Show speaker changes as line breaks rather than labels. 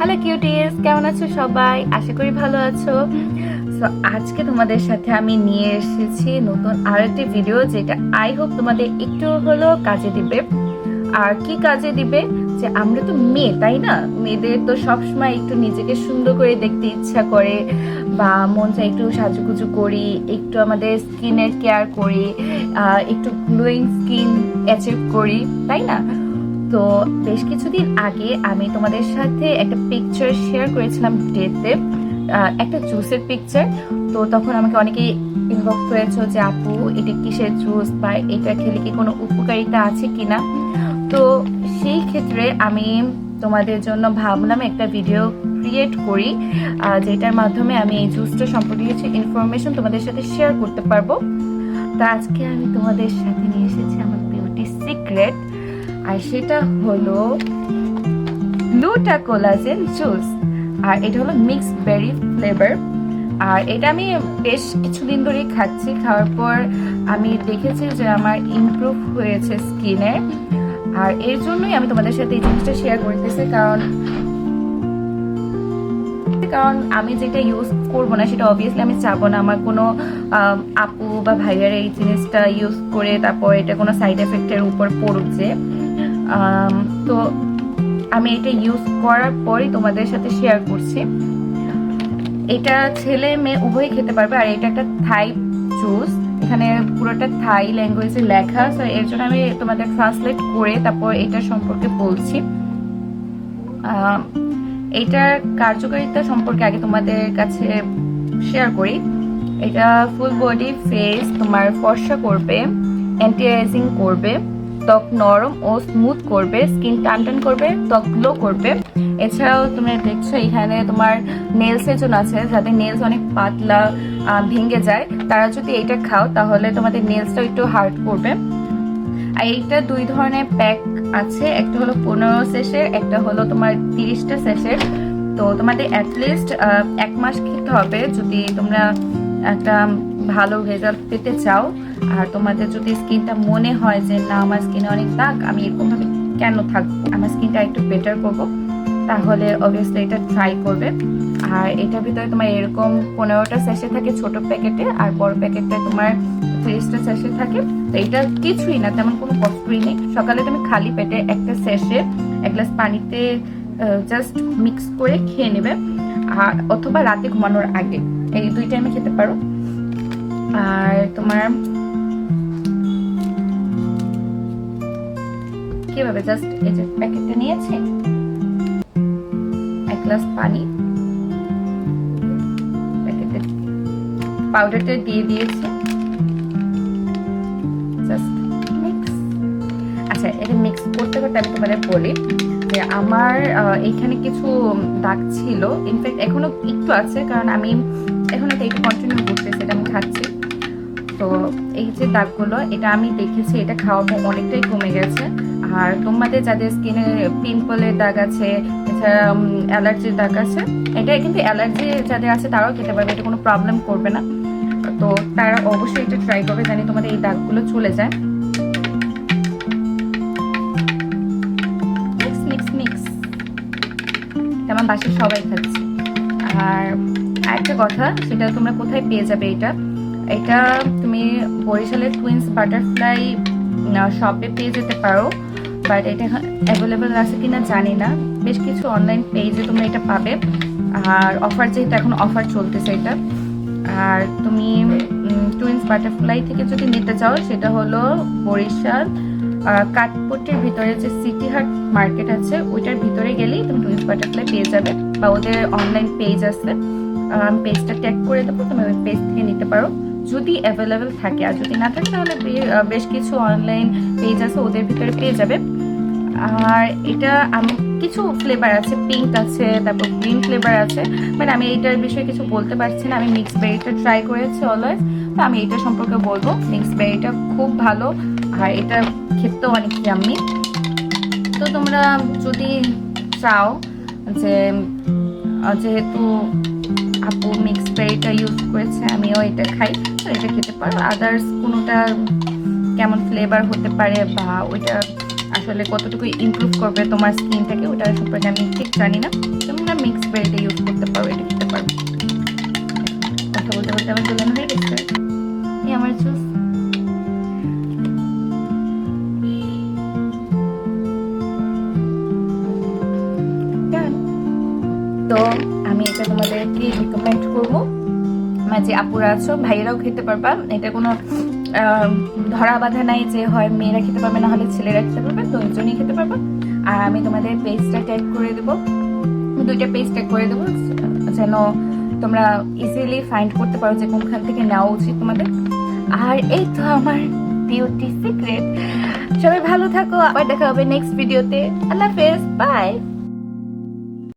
Hello cuties, কেমন আছো সবাই? আশা করি ভালো আছো। সো আজকে তোমাদের সাথে আমি নিয়ে এসেছি নতুন আরেকটি ভিডিও, যেটা আই হোপ তোমাদের একটু হলেও কাজে দিবে। আর কি কাজে দিবে, যে আমরা তো মেয়ে, তাই না? মেয়েদের তো সবসময় একটু নিজেকে সুন্দর করে দেখতে ইচ্ছা করে, বা মন চায় একটু সাজুগুজু করি, একটু আমাদের স্কিনের কেয়ার করি, একটু গ্লোয়িং স্কিন অ্যাচিভ করি, তাই না? তো বেশ কিছুদিন আগে আমি তোমাদের সাথে একটা পিকচার শেয়ার করেছিলাম ডেতে, একটা জুসের পিকচার। তো তখন আমাকে অনেকেই ইনবক্স করেছো যে আপু এটা কিসের জুস, বা এটা খেলে কি কোনো উপকারিতা আছে কিনা। তো সেই ক্ষেত্রে আমি তোমাদের জন্য ভাবলাম একটা ভিডিও ক্রিয়েট করি, যেটার মাধ্যমে আমি এই জুসটা সম্পর্কে কিছু ইনফরমেশন তোমাদের সাথে শেয়ার করতে পারবো। তো আজকে আমি তোমাদের সাথে নিয়ে এসেছি আমার বিউটি সিক্রেট, আর সেটা হলো গ্লুটা কোলাজেন জুস। আর এটা হলো মিক্স বেরি ফ্লেভার। আর এটা আমি বেশ কিছুদিন ধরেই খাচ্ছি। খাওয়ার পর আমি দেখেছি যে আমার ইমপ্রুভ হয়েছে স্কিনের। আর এর জন্যই আমি তোমাদের সাথে এই জিনিসটা শেয়ার করতেছি, কারণ আমি যেটা ইউজ করবো না সেটা অবভিয়াসলি আমি চাবো না আমার কোনো আপু বা ভাইয়ার এই জিনিসটা ইউজ করে তারপর এটা কোনো সাইড এফেক্টের উপর পড়ুক। যে তো আমি এটা ইউজ করার পরই তোমাদের সাথে শেয়ার করছি। এটা ছেলে মেয়ে উভয়ই খেতে পারবে। আর এটা একটা থাই জুস, এখানে পুরোটা থাই ল্যাঙ্গুয়েজে লেখা, সো এর জন্য আমি তোমাদের ট্রান্সলেট করে তারপর এটা সম্পর্কে বলছি। এটার কার্যকারিতা সম্পর্কে আগে তোমাদের কাছে শেয়ার করি। এটা ফুল বডি ফেস তোমার ফর্সা করবে, অ্যান্টি এজিং করবে, ত্বক নরম ও স্মুথ করবে, স্কিন টান করবে, ত্বক গ্লো করবে। এছাড়াও তুমি দেখছো এখানে তোমার নেলসের জন্য আছে, যাদের নেলস অনেক পাতলা ভেঙে যায়, তারা যদি এটা খাও তাহলে তোমাদের নেলসটা একটু হার্ড করবে। আর এইটা দুই ধরনের প্যাক আছে, একটা হলো 15 সেশের, একটা হলো তোমার 30টা সেশের। তো তোমাদের অ্যাটলিস্ট 1 মাস খেতে হবে যদি তোমরা একটা ভালো রেজাল্ট পেতে চাও। আর তোমাদের যদি স্কিনটা মনে হয় যে না আমার স্কিনে অনেক দাগ, আমি এরকমভাবে কেন থাকবো, আমার স্কিনটা একটু বেটার করবো, তাহলে অবভিয়াসলি এটা ট্রাই করবে। আর এটার ভিতরে তোমার এরকম 15টা স্যাশে থাকে ছোট প্যাকেটে, আর বড় প্যাকেটে তোমার 30টা স্যাশে থাকে। তো এটা কিছুই না, তেমন কোনো কষ্টই নেই। সকালে তুমি খালি পেটে একটা স্যাশে 1 গ্লাস পানিতে জাস্ট মিক্স করে খেয়ে নেবে, আর অথবা রাতে ঘুমানোর আগে, এই 2 টাইমে খেতে পারো। আর তোমার কিভাবে, জাস্ট এই যে প্যাকেটটা নিয়েছি, 1 গ্লাস পানি, প্যাকেটে পাউডারটা দিয়ে দিয়েছি, জাস্ট মিক্স। আচ্ছা, এটা মিক্স করতে করতে আমি তোমাদের বলি যে আমার এইখানে কিছু দাগ ছিল, ইনফ্যাক্ট এখনো একটু আছে, কারণ আমি এখন এটা কন্টিনিউ করতেছি, এটা আমি খাচ্ছি। তো এই যে দাগগুলো, এটা আমি দেখেছি এটা খাওয়ার পর অনেকটাই কমে গেছে। আর তোমাদের যাদের স্কিনে পিম্পলের দাগ আছে, এছাড়া অ্যালার্জির দাগ আছে, এটা কিন্তু অ্যালার্জি যাদের আছে তারাও খেতে পারবে, এটা কোনো প্রবলেম করবে না। তো তারা অবশ্যই এটা ট্রাই করবে, জানি তোমাদের এই দাগগুলো চলে যায়। মিক্স মিক্স মিক্স, আমার বাসায় সবাই খাচ্ছে। আর একটা কথা, সেটা তোমরা কোথায় পেয়ে যাবে এটা তুমি বরিশালের টুইন্স বাটারফ্লাই শপে পেয়ে যেতে পারো, বাট এটা অ্যাভেলেবেল আছে কিনা জানি না। বেশ কিছু অনলাইন পেজে তোমরা এটা পাবে। আর অফার, যেহেতু এখন অফার চলতেছে এটা। আর তুমি টুইন্স বাটারফ্লাই থেকে যদি নিতে চাও, সেটা হলো বরিশাল কাঠপট্টির ভিতরে যে সিটি হাট মার্কেট আছে, ওইটার ভিতরে গেলেই তুমি টুইন্স বাটারফ্লাই পেয়ে যাবে, বা ওদের অনলাইন পেজ আছে, পেজটা ট্যাগ করে দেবো, তুমি ওই পেজ থেকে নিতে পারো যদি অ্যাভেলেবেল থাকে। আর যদি না থাকে তাহলে বেশ কিছু অনলাইন পেজ আছে, ওদের ভিতরে পেয়ে যাবে। আর এটা কিছু ফ্লেভার আছে, পিঙ্ক আছে, তারপর গ্রিন ফ্লেভার আছে, বাট আমি এইটার বিষয়ে কিছু বলতে পারছি না। আমি মিক্স বেরিটা ট্রাই করেছি অলওয়েজ, তো আমি এটা সম্পর্কে বলবো। মিক্স বেরিটা খুব ভালো, আর এটা খেতেও অনেক ইয়াম্মি। তো তোমরা যদি চাও যে যেহেতু আপু মিক্স বেরিটা ইউজ করেছে, আমিও এটা খাই, তো এটা খেতে পারো। আদার্স কোনোটা কেমন ফ্লেভার হতে পারে বা ওইটা আসলে কতটুকু ইমপ্রুভ করবে তোমার স্কিনটাকে, ওটা সম্পর্কে আমি ঠিক জানি না। তোমরা মিক্স বেরিটা ইউজ করতে পারো, এটা খেতে পারো। কথা বলতে বলতে আমার ঝোলানো হয়ে গেছে। এই আমার জুস। তো আমি এটা তোমাদেরকে রিকমেন্ড করবো, যে আপুরা আছো ভাইয়েরাও খেতে পারবা। এটা কোনো ধরা বাঁধা নাই যে হয় মেয়েরা খেতে পারবে না হলে ছেলেরা খেতে পারবে, দুজনই খেতে পারবা। আর আমি তোমাদের পেজটা ট্যাগ করে দেবো, দুইটা পেজ ট্যাগ করে দেবো যেন তোমরা ইজিলি ফাইন্ড করতে পারো যে কোনখান থেকে নেওয়া উচিত তোমাদের। আর এই তো আমার বিউটি সিক্রেট। সবাই ভালো থাকো, আবার দেখা হবে নেক্সট ভিডিওতে। আল্লাহ হাফেজ, বাই।